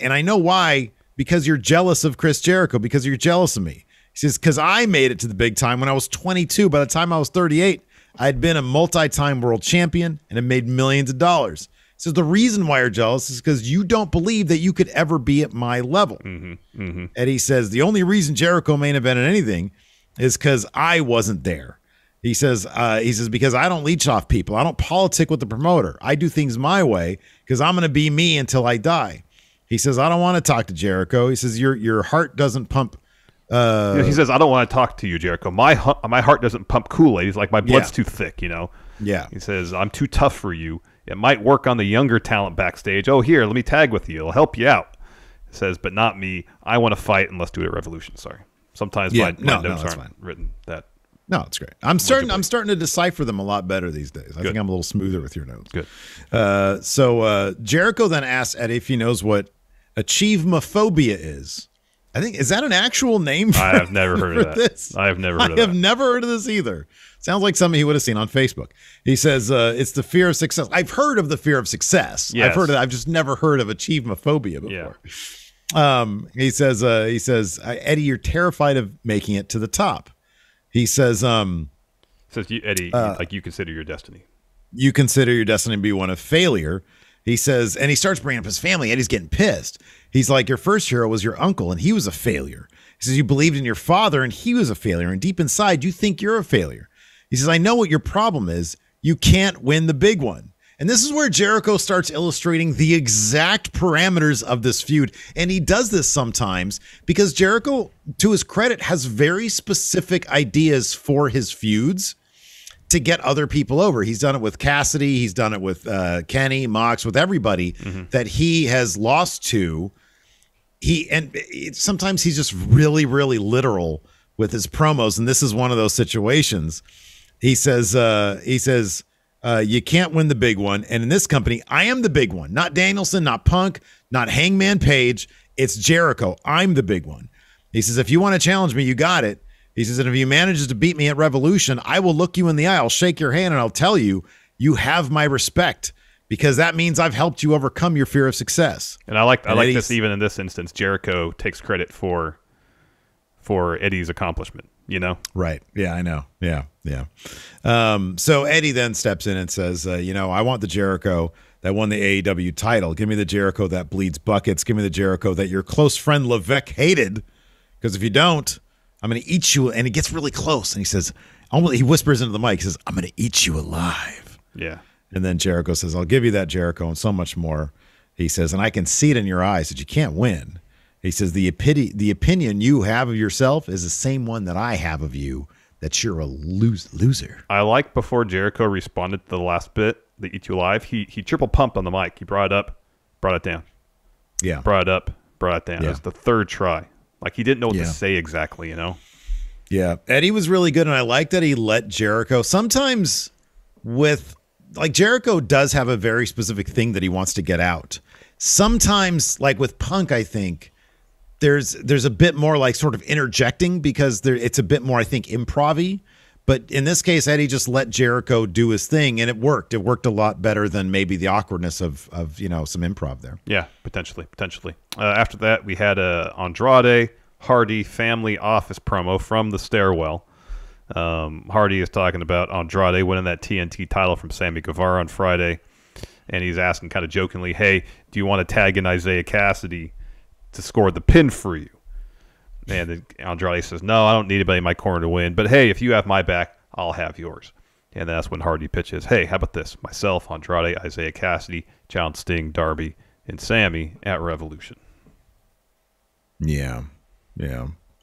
And I know why, because you're jealous of Chris Jericho, because you're jealous of me. He says, because I made it to the big time when I was 22. By the time I was 38, I had been a multi-time world champion and had made millions of dollars. He says, the reason why you're jealous is because you don't believe that you could ever be at my level. Mm-hmm, mm-hmm. Eddie says, the only reason Jericho main evented anything is because I wasn't there. He says, because I don't leech off people. I don't politic with the promoter. I do things my way because I'm going to be me until I die. He says, I don't want to talk to Jericho. He says, your heart doesn't pump. He says, I don't want to talk to you, Jericho. My heart doesn't pump Kool-Aid. He's like, my blood's too thick, Yeah. He says, I'm too tough for you. It might work on the younger talent backstage. Oh, here, let me tag with you. It'll help you out. He says, but not me. I want to fight, and let's do it at Revolution. Sorry. Sometimes my notes aren't written that. No, it's great. I'm starting to decipher them a lot better these days. I think I'm a little smoother with your notes. Good. So Jericho then asks Eddie if he knows what achievemophobia is. I think, is that an actual name? I have never heard of that. This? I have never heard of that. I have never heard of this either. Sounds like something he would have seen on Facebook. He says it's the fear of success. I've heard of the fear of success. Yes. I've heard of that. I've just never heard of achievemophobia before. Yeah. He says, Eddie, you're terrified of making it to the top. He says, Eddie, like you consider your destiny. You consider your destiny to be one of failure. He says, and he starts bringing up his family. Eddie's getting pissed. He's like, your first hero was your uncle, and he was a failure. He says, you believed in your father, and he was a failure. And deep inside, you think you're a failure. He says, I know what your problem is. You can't win the big one. And this is where Jericho starts illustrating the exact parameters of this feud. And he does this sometimes because Jericho, to his credit, has very specific ideas for his feuds to get other people over. He's done it with Cassidy. He's done it with Kenny, Mox, with everybody that he has lost to. Sometimes he's just really, really literal with his promos. And this is one of those situations. He says, you can't win the big one. And in this company, I am the big one. Not Danielson, not Punk, not Hangman Page. It's Jericho. I'm the big one. He says, if you want to challenge me, you got it. He says, and if you manage to beat me at Revolution, I will look you in the eye. I'll shake your hand and I'll tell you, you have my respect because that means I've helped you overcome your fear of success. And I like this even in this instance. Jericho takes credit for for Eddie's accomplishment, Right. Yeah, I know. Yeah. So Eddie then steps in and says, I want the Jericho that won the AEW title. Give me the Jericho that bleeds buckets. Give me the Jericho that your close friend Levesque hated. Because if you don't, I'm going to eat you. And he gets really close. And he says, he whispers into the mic. He says, I'm going to eat you alive. Yeah. And then Jericho says, I'll give you that, Jericho, and so much more. He says, and I can see it in your eyes that you can't win. He says, the opinion you have of yourself is the same one that I have of you, that you're a loser. I like before Jericho responded to the last bit, the eat you alive, he triple pumped on the mic. He brought it up, brought it down. Yeah. Brought it up, brought it down. Yeah. It was the third try. Like he didn't know what to say exactly, Yeah. Eddie was really good, and I like that he let Jericho. Sometimes Jericho does have a very specific thing that he wants to get out. Sometimes, like with Punk, I think, there's a bit more like sort of interjecting because it's a bit more, I think, improv-y. But in this case, Eddie just let Jericho do his thing, and it worked. It worked a lot better than maybe the awkwardness of some improv there. Yeah, potentially. After that, we had a Andrade Hardy family office promo from the stairwell. Hardy is talking about Andrade winning that TNT title from Sammy Guevara on Friday, and he's asking kind of jokingly, hey, do you want to tag in Isaiah Cassidy to score the pin for you? And then Andrade says, no, I don't need anybody in my corner to win, but hey, if you have my back, I'll have yours. And that's when Hardy pitches, hey, how about this? Myself, Andrade, Isaiah Cassidy, John Sting, Darby, and Sammy at Revolution. Yeah.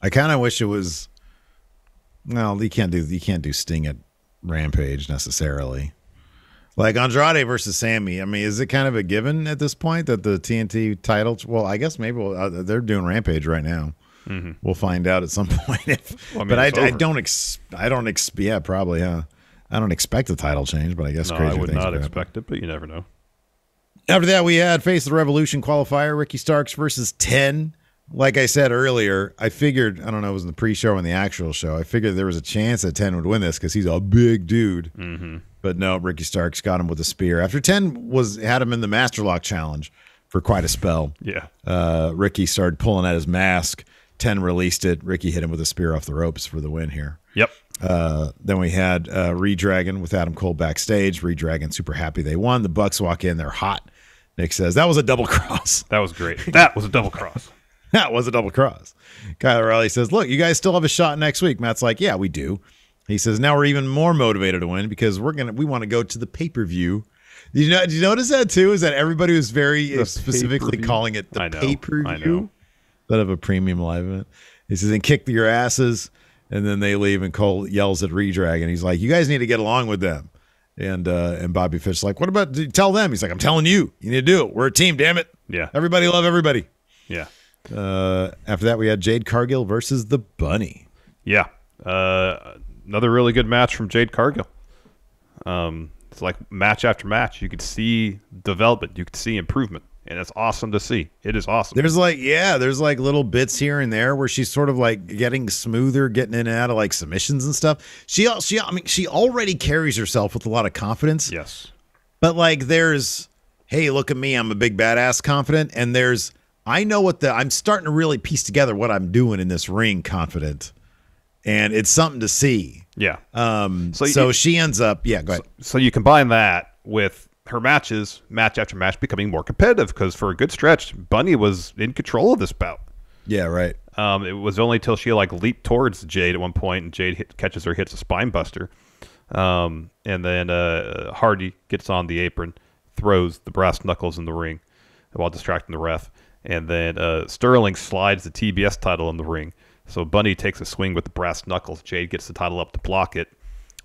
I kind of wish it was. Well, you can't do Sting at Rampage necessarily. Like Andrade versus Sammy. I mean, is it kind of a given at this point that the TNT title? Well, I guess maybe they're doing Rampage right now. Mm-hmm. We'll find out at some point. I don't probably. I don't expect a title change, but I guess no, crazy. I would not expect it, but you never know. After that, we had Face of the Revolution qualifier, Ricky Starks versus 10. Like I said earlier, I figured, I don't know, it was in the pre-show or in the actual show, I figured there was a chance that 10 would win this because he's a big dude. Mm-hmm. But no, Ricky Starks got him with a spear. After 10 had him in the Master Lock Challenge for quite a spell. Yeah. Ricky started pulling at his mask. 10 released it. Ricky hit him with a spear off the ropes for the win here. Yep. Then we had Redragon with Adam Cole backstage. Redragon super happy they won. The Bucks walk in. They're hot. Nick says, that was a double cross. That was great. That was a double cross. That was a double cross. Kyle O'Reilly says, look, you guys still have a shot next week. Matt's like, yeah, we do. He says, now we're even more motivated to win because we want to go to the pay-per-view. Did you notice that too? Is that everybody was very specifically calling it the pay-per-view instead of a premium live event? He says, and kick your asses. And then they leave and Cole yells at Redragon. He's like, you guys need to get along with them. And Bobby Fish's like, what about tell them? He's like, I'm telling you, you need to do it. We're a team, damn it. Yeah. Everybody love everybody. Yeah. After that, we had Jade Cargill versus the Bunny. Yeah. Another really good match from Jade Cargill. It's like match after match. You could see development. You could see improvement. And it's awesome to see. It is awesome. There's like little bits here and there where she's sort of like getting smoother, getting in and out of like submissions and stuff. She already carries herself with a lot of confidence. Yes. But like there's, hey, look at me, I'm a big badass confident. And there's, I'm starting to really piece together what I'm doing in this ring confident. And it's something to see. Yeah. So she ends up, go ahead. So you combine that with her matches, match after match, becoming more competitive because for a good stretch, Bunny was in control of this bout. Yeah, right. It was only till she leaped towards Jade at one point, and Jade catches her, hits a spine buster. And then Hardy gets on the apron, throws the brass knuckles in the ring while distracting the ref. And then Sterling slides the TBS title in the ring. So Bunny takes a swing with the brass knuckles. Jade gets the title up to block it.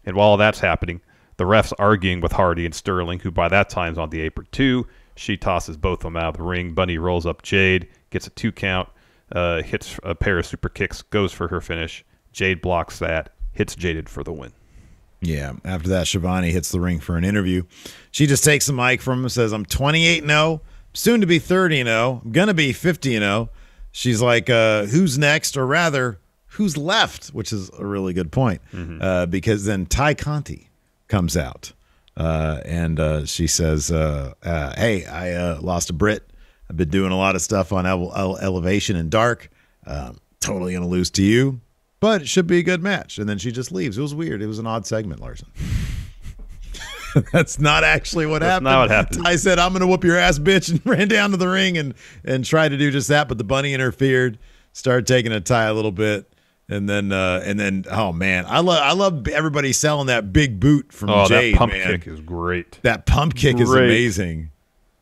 And while that's happening, the ref's arguing with Hardy and Sterling, who by that time is on the apron too. She tosses both of them out of the ring. Bunny rolls up Jade, gets a 2 count, hits a pair of super kicks, goes for her finish. Jade blocks that, hits Jaded for the win. Yeah, after that, Shivani hits the ring for an interview. She just takes the mic from him and says, I'm 28-0, soon to be 30-0, I'm going to be 50-0. She's like, who's next? Or rather, who's left? Which is a really good point. Mm-hmm. Because then Ty Conti comes out and she says, hey, I lost a Brit. I've been doing a lot of stuff on Elevation and Dark. totally going to lose to you, but it should be a good match. And then she just leaves. It was weird. It was an odd segment, Larson. That's not actually what happened. Not what happened. I said, I'm going to whoop your ass, bitch, and ran down to the ring and tried to do just that. But the bunny interfered, started taking a tie a little bit. And then, oh man, I love everybody selling that big boot from Jade. That pump man. kick is great. That pump kick is amazing.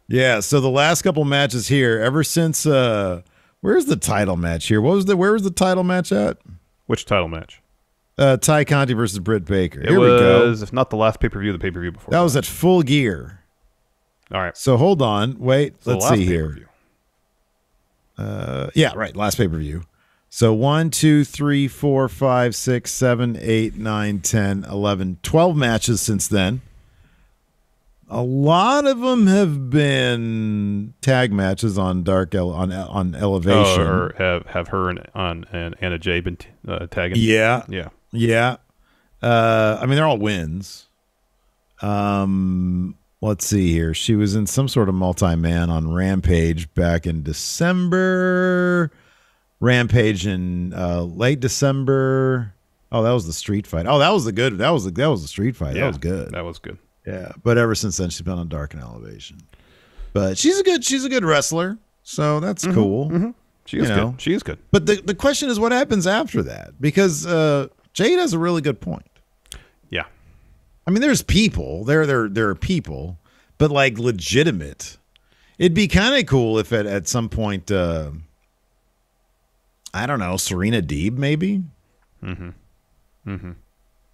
Yeah. So the last couple matches here, ever since, where's the title match here? Where was the title match at? Which title match? Ty Conti versus Britt Baker. Here we go. If not the last pay-per-view, the pay-per-view before. That was at Full Gear. All right. So hold on. Wait. So let's see here. Yeah, right. Last pay-per-view. So 1, 2, 3, 4, 5, 6, 7, 8, 9, 10, 11, 12 matches since then. A lot of them have been tag matches on on Elevation. Or have her and Anna Jay been tagging? Yeah. Yeah. Yeah. I mean, they're all wins. Let's see here. She was in some sort of multi-man on Rampage back in December. Rampage in late December. Oh, that was the street fight. Oh, that was the good. That was the street fight. Yeah, that was good. That was good. Yeah, but ever since then, she's been on Dark and Elevation. But she's a good wrestler, so that's cool. Mm-hmm. She is good. She is good. But the question is, what happens after that? Because Jade has a really good point. Yeah, I mean, there's people. There are people, but like legitimate. It'd be kind of cool if at some point, I don't know, Serena Deeb maybe. Mm-hmm. Mm-hmm.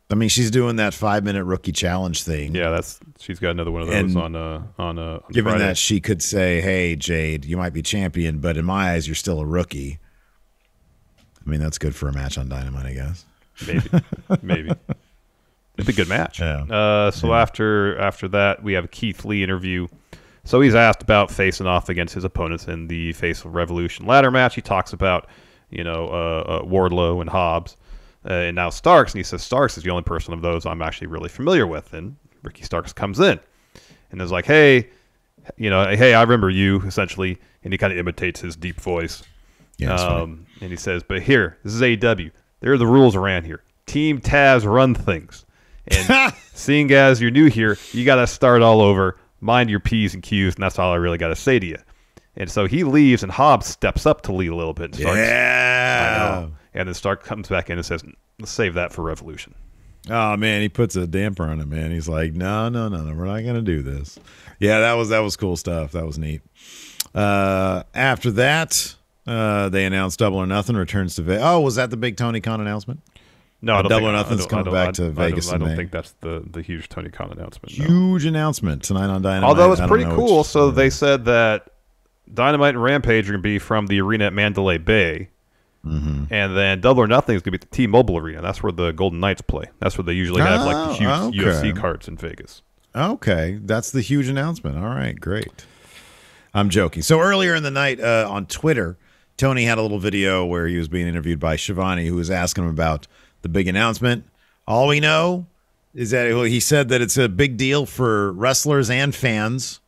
I mean, she's doing that 5-minute rookie challenge thing. Yeah, she's got another one of those on given Friday. that she could say, "Hey, Jade, you might be champion, but in my eyes, you're still a rookie." I mean, that's good for a match on Dynamite, I guess. Maybe. It'd be a good match. Yeah. So after that, we have a Keith Lee interview. So he's asked about facing off against his opponents in the Face of Revolution ladder match. He talks about, Wardlow and Hobbs. And now Starks, and he says Starks is the only person of those I'm actually really familiar with. And Ricky Starks comes in and is like, hey, I remember you, essentially. And he kind of imitates his deep voice. Yeah, and he says, but here, this is AEW. There are the rules around here. Team Taz run things. And seeing as you're new here, you got to start all over. Mind your P's and Q's, and that's all I really got to say to you. And so he leaves, and Hobbs steps up to lead a little bit. And starts, yeah. And then Stark comes back in and says, let's save that for Revolution. Oh, man, he puts a damper on it, man. He's like, no, we're not going to do this. Yeah, that was cool stuff. That was neat. After that, they announced Double or Nothing returns to Vegas. Oh, was that the big Tony Khan announcement? No, Double or Nothing's coming back to Vegas. I don't think that's the huge Tony Khan announcement. Huge announcement tonight on Dynamite. Although it's pretty cool. So they said that Dynamite and Rampage are going to be from the arena at Mandalay Bay. Mm-hmm. And then Double or Nothing is going to be at the T-Mobile Arena. That's where the Golden Knights play. That's where they usually have the huge UFC cards in Vegas. Okay, that's the huge announcement. All right, great. I'm joking. So earlier in the night on Twitter, Tony had a little video where he was being interviewed by Shivani, who was asking him about the big announcement. All we know is that he said that it's a big deal for wrestlers and fans.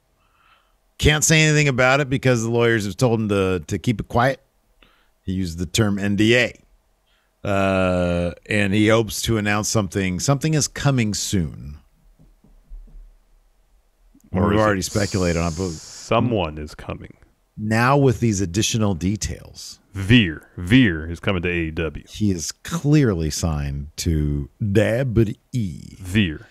Can't say anything about it because the lawyers have told him to keep it quiet. He used the term NDA. And he hopes to announce something. Something is coming soon. Or we've already speculated on it. Someone is coming. Now with these additional details. Veer is coming to AEW. He is clearly signed to WWE. Veer.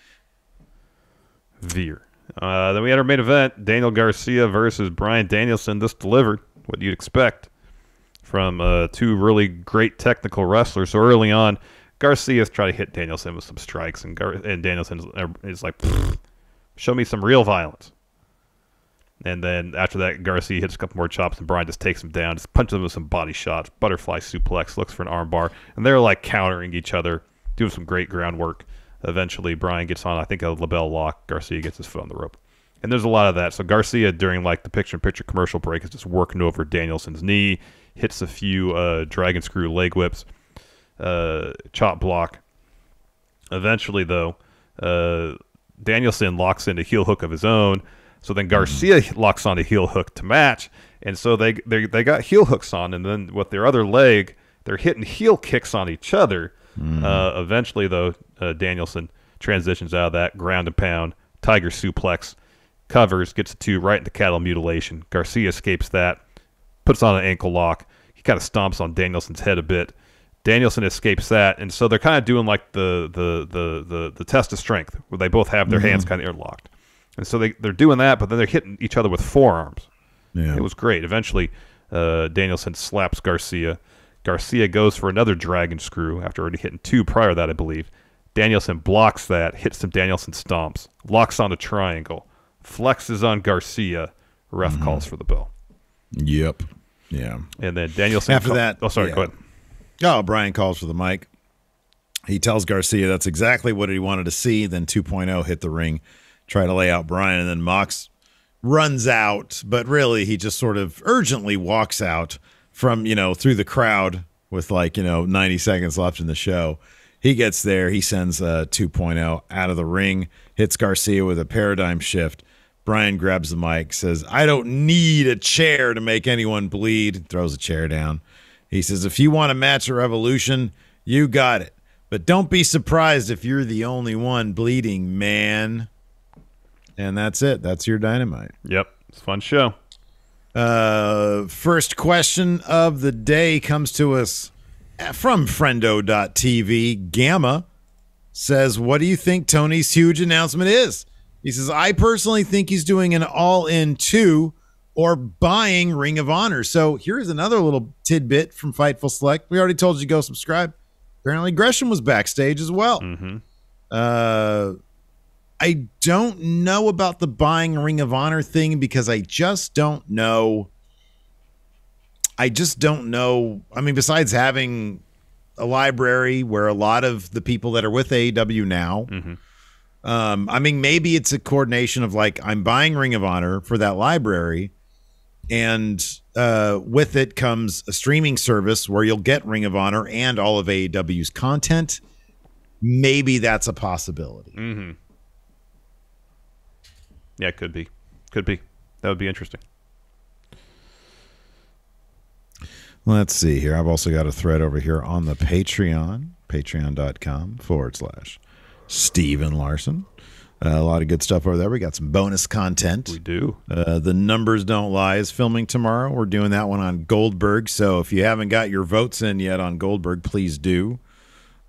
Then we had our main event, Daniel Garcia versus Bryan Danielson. This delivered what you'd expect from two really great technical wrestlers. So early on, Garcia's trying to hit Danielson with some strikes, and Danielson is like, show me some real violence. And then after that, Garcia hits a couple more chops, and Bryan just takes him down, just punches him with some body shots, butterfly suplex, looks for an armbar, and they're like countering each other, doing some great groundwork. Eventually, Bryan gets on, I think, a label lock. Garcia gets his foot on the rope. And there's a lot of that. So Garcia, during like the picture-in-picture commercial break, is just working over Danielson's knee, hits a few dragon screw leg whips, chop block. Eventually, though, Danielson locks in a heel hook of his own. So then Garcia locks on a heel hook to match. And so they got heel hooks on. And then with their other leg, They're hitting heel kicks on each other. Eventually, though, Danielson transitions out of that, ground and pound, tiger suplex, covers, gets a 2 right into cattle mutilation. Garcia escapes that, puts on an ankle lock. He kind of stomps on Danielson's head a bit. Danielson escapes that, and so they're kind of doing like the test of strength, where they both have their hands kind of interlocked. And so they're doing that, but then they're hitting each other with forearms. Yeah. It was great. Eventually, Danielson slaps Garcia. Garcia goes for another dragon screw after already hitting 2 prior to that, I believe. Danielson blocks that, hits some Danielson stomps, locks on a triangle, flexes on Garcia. Ref calls for the bell. Yep. Yeah. And then Danielson... After that... Oh, sorry, go ahead. Oh, Brian calls for the mic. He tells Garcia that's exactly what he wanted to see. Then 2.0 hit the ring, try to lay out Brian, and then Mox runs out, but really he just sort of urgently walks out from, through the crowd with 90 seconds left in the show. He gets there. He sends 2.0 out of the ring, hits Garcia with a paradigm shift. Brian grabs the mic, says, "I don't need a chair to make anyone bleed," throws a chair down. He says, "If you want a match at Revolution, you got it. But don't be surprised if you're the only one bleeding, man." And that's it. That's your Dynamite. Yep. It's a fun show. First question of the day comes to us from Friendo.tv. Gamma says, "What do you think Tony's huge announcement is?" He says, "I personally think he's doing an all-in 2 or buying Ring of Honor." So here's another little tidbit from Fightful Select. We already told you to go subscribe. Apparently Gresham was backstage as well. I don't know about the buying Ring of Honor thing because I just don't know. I mean, besides having a library where a lot of the people that are with AEW now, I mean, maybe it's a coordination of I'm buying Ring of Honor for that library, and with it comes a streaming service where you'll get Ring of Honor and all of AEW's content. Maybe that's a possibility. Yeah, it could be. Could be. That would be interesting. Let's see here. I've also got a thread over here on the Patreon, patreon.com/Steven Larson. A lot of good stuff over there. We got some bonus content. We do. The Numbers Don't Lie is filming tomorrow. We're doing that one on Goldberg. So if you haven't got your votes in yet on Goldberg, please do.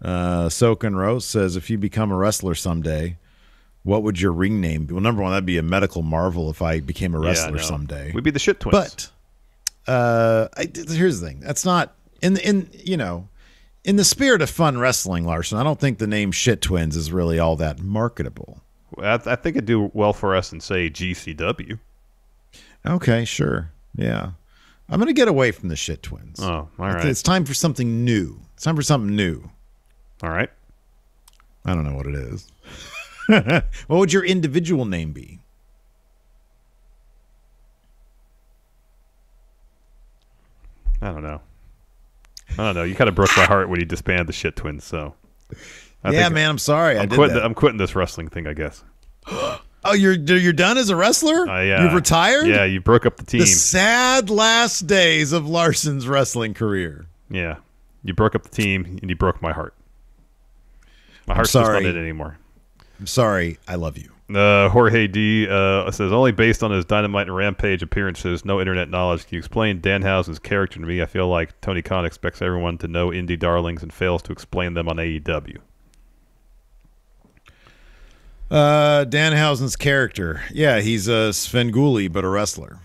Soken Rose says, "If you become a wrestler someday, what would your ring name be?" Well, number one, that'd be a medical marvel if I became a wrestler someday. We'd be the Shit Twins. But here's the thing. That's not in the spirit of fun wrestling, Larson. I don't think the name Shit Twins is really all that marketable. I think it'd do well for us in, say, GCW. Okay, sure. Yeah. I'm going to get away from the Shit Twins. Oh, all right. It's time for something new. It's time for something new. All right. I don't know what it is. What would your individual name be? I don't know. You kind of broke my heart when you disbanded the Shit Twins, so... man, I'm sorry. I'm quitting this wrestling thing, I guess. Oh, you're done as a wrestler? Yeah. You've retired? Yeah, you broke up the team. The sad last days of Larson's wrestling career. Yeah. You broke up the team, and you broke my heart. My heart's just not in it anymore. I'm sorry. I love you. Jorge D says, "Only based on his Dynamite and Rampage appearances, no internet knowledge. Can you explain Danhausen's character to me? I feel like Tony Khan expects everyone to know indie darlings and fails to explain them on AEW." Danhausen's character. Yeah, he's a Svengoolie, but a wrestler.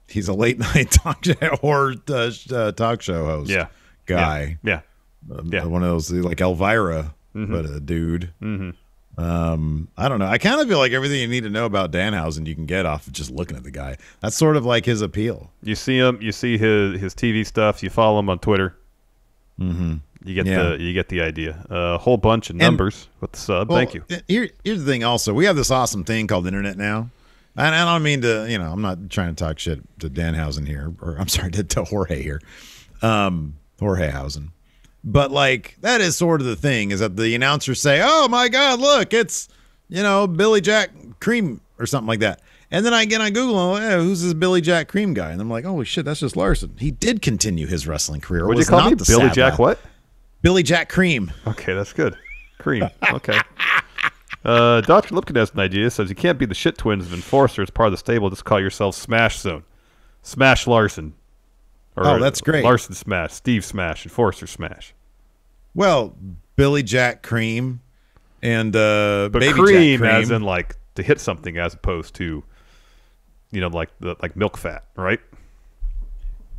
He's a late night talk show host. Yeah. Guy. Yeah. One of those like Elvira, but a dude. I don't know. I kind of feel like everything you need to know about Danhausen you can get off of just looking at the guy. That's sort of like his appeal. You see him. You see his TV stuff. You follow him on Twitter. You get the idea. A whole bunch of numbers with the sub. Well, thank you. Here's the thing. Also, we have this awesome thing called internet now. And I don't mean to. I'm not trying to talk shit to Danhausen here, or I'm sorry to Jorge here, Jorgehausen. But that is sort of the thing, is that the announcers say, "Oh my God, look, it's Billy Jack Cream," or something like that. And then I get on Google, and I'm like, hey, who's this Billy Jack Cream guy? And I'm like, holy shit, that's just Larson. He did continue his wrestling career. What did you call me? Billy Jack what? Billy Jack Cream. Okay, that's good. Cream. Okay. Dr. Lipkin has an idea. Says you can't be the shit twins of Enforcer as part of the stable. Just call yourself Smash Zone. Smash Larson. Or that's great. Larson Smash. Steve Smash. Enforcer Smash. Well, Billy Jack Cream and but Baby cream, Jack Cream. as in like to hit something as opposed to, like milk fat, right?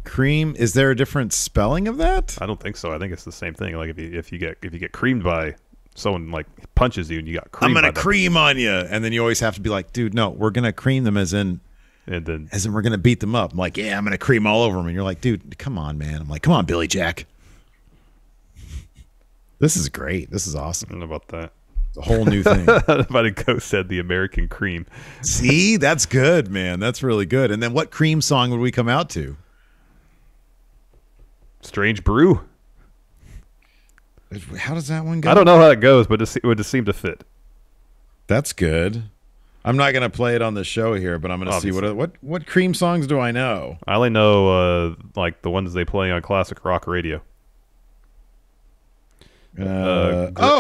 Cream. Is there a different spelling of that? I don't think so. I think it's the same thing. Like if you get creamed by someone, like punches you and you got cream. I'm gonna cream on you, and then you always have to be like, dude, no, we're gonna cream them as in we're gonna beat them up. I'm like, yeah, I'm gonna cream all over them, and you're like, dude, come on, man. I'm like, come on, Billy Jack. This is great. This is awesome. I don't know about that. It's a whole new thing. Somebody said the American Cream. See, that's good, man. That's really good. And then what cream song would we come out to? Strange Brew. How does that one go? I don't know how it goes, but it would just seem to fit. That's good. I'm not going to play it on the show here, but I'm going to see what cream songs do I know. I only know like the ones they play on classic rock radio.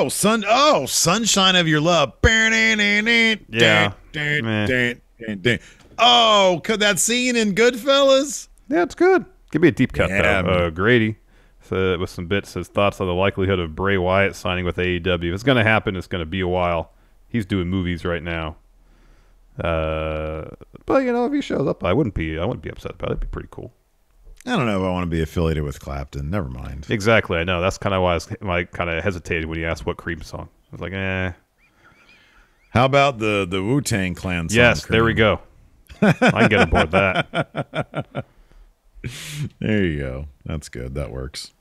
Sunshine of Your Love. Yeah. Oh, could that scene in Goodfellas? Yeah, it's good. Give me a deep cut, Yeah, though. Grady, with some bits, says thoughts on the likelihood of Bray Wyatt signing with AEW. If it's going to happen, it's going to be a while. He's doing movies right now. But if he shows up, I wouldn't be upset about it. It'd be pretty cool. I don't know if I want to be affiliated with Clapton. Never mind. Exactly, I know. That's kind of why I kind of hesitated when you asked what Cream song. I was like, eh. How about the Wu-Tang Clan song? Yes, Cream? there we go. I can get aboard that. There you go. That's good. That works.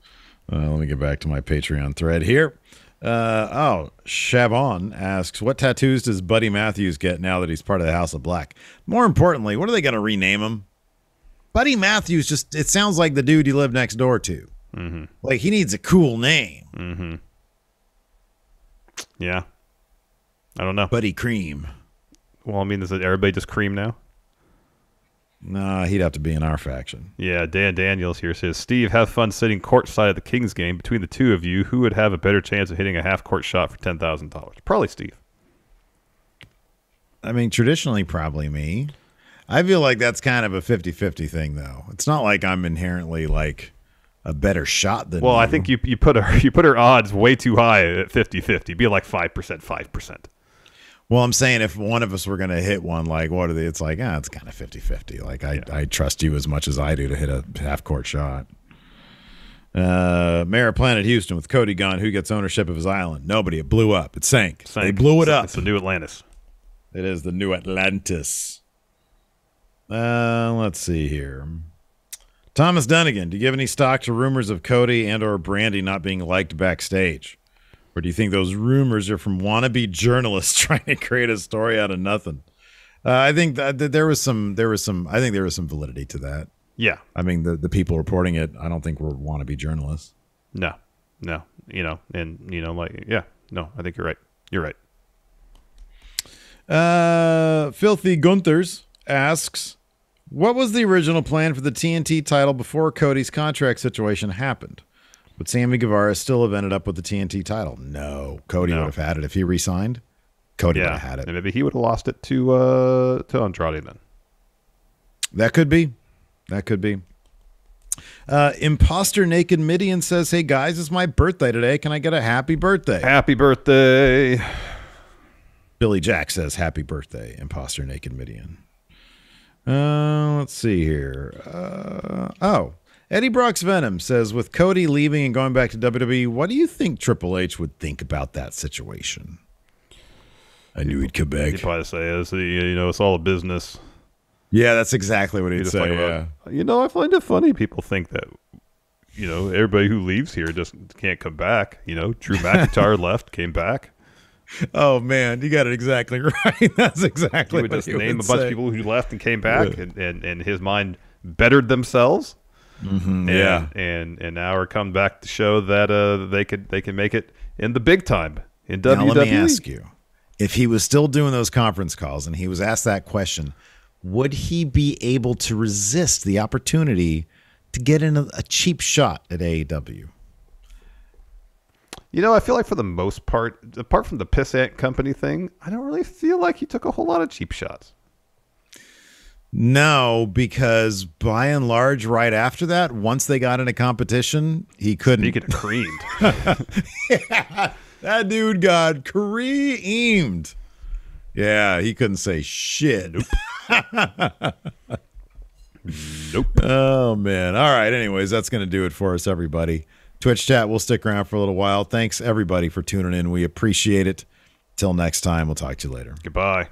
Let me get back to my Patreon thread here. Shavon asks, what tattoos does Buddy Matthews get now that he's part of the House of Black? More importantly, what are they going to rename him? Buddy Matthews, it sounds like the dude you live next door to. Mm-hmm. Like, he needs a cool name. Mm-hmm. Yeah. I don't know. Buddy Cream. Well, I mean, is it everybody just Cream now? Nah, he'd have to be in our faction. Yeah, Dan Daniels here says, Steve, have fun sitting courtside at the Kings game. Between the two of you, who would have a better chance of hitting a half-court shot for $10,000? Probably Steve. I mean, traditionally, probably me. I feel like that's kind of a 50-50 thing, though. It's not like I'm inherently, like, a better shot than Well, you. I think you put her odds way too high at 50-50. Be like 5%. Well, I'm saying if one of us were going to hit one, like, what are they? It's like, it's kind of 50-50. Like, I trust you as much as I do to hit a half-court shot. Mayor of Planet Houston with Cody gone. Who gets ownership of his island? Nobody. It blew up. It sank. They blew it up. It's the new Atlantis. It is the new Atlantis. Let's see here. Thomas Dunnigan, do you give any stock to rumors of Cody and or Brandy not being liked backstage? Or do you think those rumors are from wannabe journalists trying to create a story out of nothing? I think that there was some validity to that. Yeah. I mean, the people reporting it, I don't think were wannabe journalists. No. I think you're right. You're right. Filthy Gunthers asks, what was the original plan for the TNT title before Cody's contract situation happened? Would Sammy Guevara still have ended up with the TNT title? No. Cody would have had it if he re-signed. Cody would have had it. And maybe he would have lost it to Andrade then. That could be. Imposter Naked Midian says, hey guys, it's my birthday today. Can I get a happy birthday? Happy birthday. Billy Jack says, happy birthday, Imposter Naked Midian. Let's see here. Eddie Brock's Venom says, with Cody leaving and going back to WWE, what do you think Triple H would think about that situation? I knew he'd come back. He'd probably say, it's all a business. Yeah, that's exactly what he'd say. Yeah. I find it funny people think that, everybody who leaves here just can't come back. Drew McIntyre left, came back. Oh man, you got it exactly right. That's exactly he would what just he name would a bunch say. of people who left and came back, and his mind bettered themselves. Mm-hmm, and now are come back to show that they can make it in the big time in WWE. Now let me ask you, if he was still doing those conference calls and he was asked that question, would he be able to resist the opportunity to get in a cheap shot at AEW? You know, I feel like for the most part, apart from the Pissant Company thing, I don't really feel like he took a whole lot of cheap shots. No, because by and large, right after that, once they got into competition, he couldn't. Speaking of creamed. Yeah, that dude got creamed. Yeah, he couldn't say shit. Nope. Nope. Oh, man. All right. Anyways, that's going to do it for us, everybody. Twitch chat, we'll stick around for a little while. Thanks, everybody, for tuning in. We appreciate it. Till next time, we'll talk to you later. Goodbye.